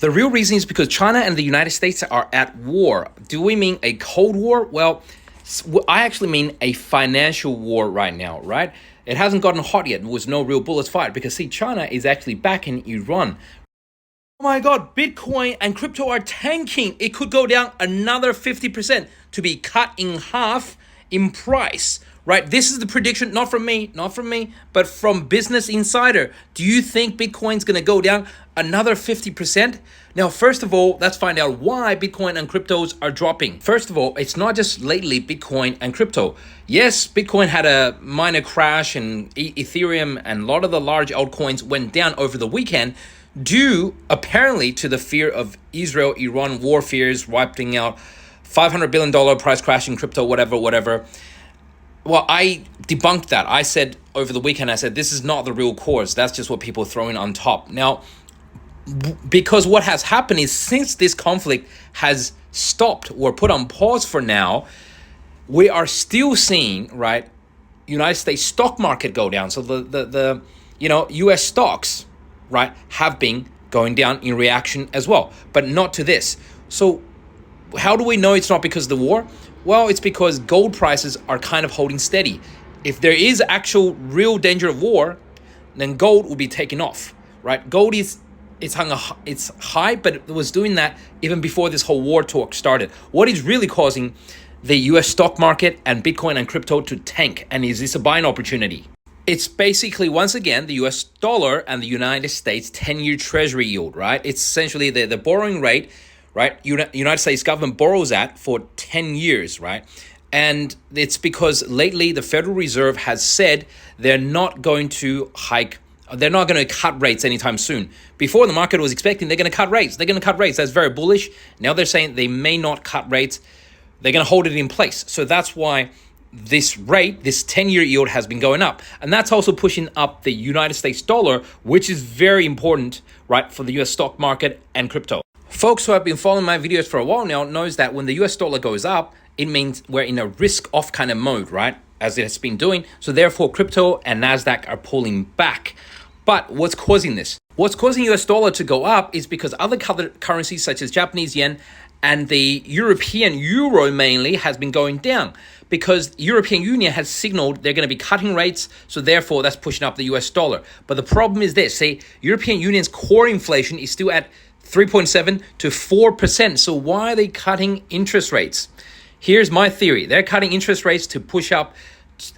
The real reason is because China and the United States are at war. Do we mean a Cold War? Well, I actually mean a financial war right now, right? It hasn't gotten hot yet. There was no real bullets fired because, see, China is actually backing Iran. Oh my God, Bitcoin and crypto are tanking. It could go down another 50% to be cut in half in price, right? This is the prediction, not from me, but from Business Insider. Do you think Bitcoin's going to go down another 50%? Now, first of all, let's find out why Bitcoin and cryptos are dropping. First of all, it's not just lately Bitcoin and crypto. Yes, Bitcoin had a minor crash and Ethereum and a lot of the large altcoins went down over the weekend, due apparently to the fear of Israel-Iran war fears wiping out $500 billion price crash in crypto, whatever. Well, I debunked that. I said over the weekend, this is not the real cause. That's just what people are throwing on top. Now, because what has happened is since this conflict has stopped or put on pause for now, we are still seeing, right, United States stock market go down. So the US stocks, right, have been going down in reaction as well, but not to this. So how do we know it's not because of the war? Well, it's because gold prices are kind of holding steady. If there is actual real danger of war, then gold will be taken off, right? Gold it's high, but it was doing that even before this whole war talk started. What is really causing the US stock market and Bitcoin and crypto to tank? And is this a buying opportunity? It's basically, once again, the US dollar and the United States 10-year treasury yield, right? It's essentially the borrowing rate, right? United States government borrows at for 10 years, right? And it's because lately the Federal Reserve has said they're not going to hike. They're not going to cut rates anytime soon. Before, the market was expecting they're going to cut rates. That's very bullish. Now they're saying they may not cut rates. They're going to hold it in place. So that's why this rate, this 10-year yield has been going up. And that's also pushing up the United States dollar, which is very important, right, for the US stock market and crypto. Folks who have been following my videos for a while now knows that when the US dollar goes up, it means we're in a risk-off kind of mode, right, as it has been doing. So therefore, crypto and NASDAQ are pulling back. But what's causing this? What's causing US dollar to go up is because other currencies such as Japanese yen and the European euro mainly has been going down because European Union has signaled they're going to be cutting rates. So therefore, that's pushing up the US dollar. But the problem is this, say European Union's core inflation is still at 3.7 to 4%. So why are they cutting interest rates? Here's my theory. They're cutting interest rates to push up.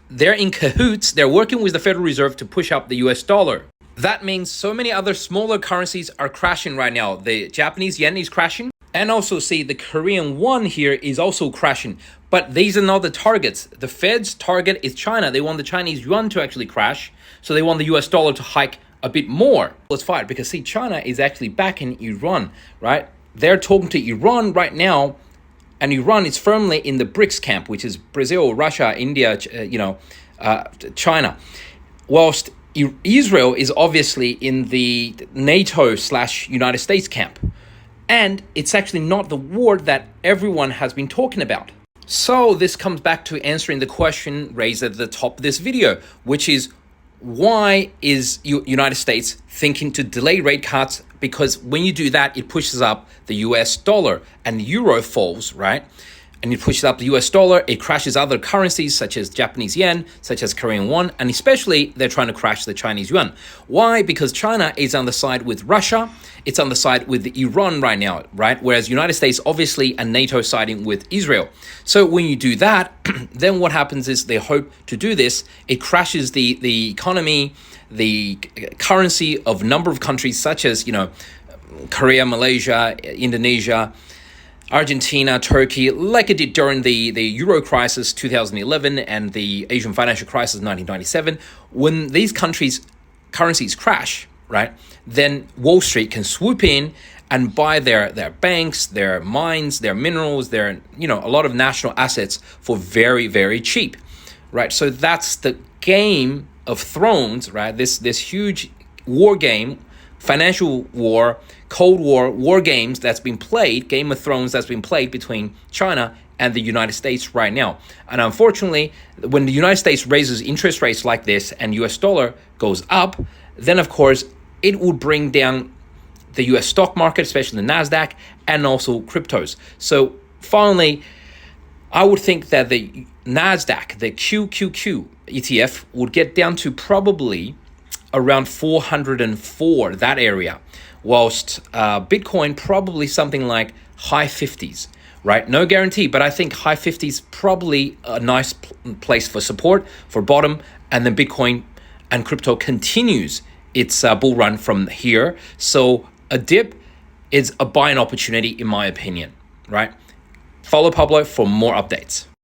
They're in cahoots. They're working with the Federal Reserve to push up the US dollar. That means so many other smaller currencies are crashing right now. The Japanese yen is crashing. And also, see, the Korean won here is also crashing. But these are not the targets. The Fed's target is China. They want the Chinese yuan to actually crash. So they want the US dollar to hike a bit more. Let's fight because, see, China is actually backing Iran, right? They're talking to Iran right now. And Iran is firmly in the BRICS camp, which is Brazil, Russia, India, China. Whilst Israel is obviously in the NATO/United States camp. And it's actually not the war that everyone has been talking about. So this comes back to answering the question raised at the top of this video, which is why is United States thinking to delay rate cuts? Because when you do that, it pushes up the US dollar and the euro falls, right? And it pushes up the US dollar, it crashes other currencies such as Japanese yen, such as Korean won, and especially they're trying to crash the Chinese yuan. Why? Because China is on the side with Russia, it's on the side with Iran right now, right? Whereas United States obviously and NATO siding with Israel. So when you do that, then what happens is they hope to do this, it crashes the economy, the currency of a number of countries such as, Korea, Malaysia, Indonesia, Argentina, Turkey, like it did during the Euro crisis 2011 and the Asian financial crisis 1997. When these currencies crash, right, then Wall Street can swoop in and buy their banks, their mines, their minerals, their a lot of national assets for very, very cheap, right? So that's the Game of Thrones, right? This huge war game, financial war, Cold War, war games that's been played, Game of Thrones that's been played between China and the United States right now. And unfortunately, when the United States raises interest rates like this and US dollar goes up, then of course it would bring down the US stock market, especially the NASDAQ, and also cryptos. So finally, I would think that the NASDAQ, the QQQ ETF, would get down to probably around 404, that area, whilst Bitcoin probably something like high 50s, right? No guarantee, but I think high 50s probably a nice place for support, for bottom, and then Bitcoin and crypto continues its bull run from here. So a dip is a buying opportunity in my opinion, right? Follow Pablo for more updates.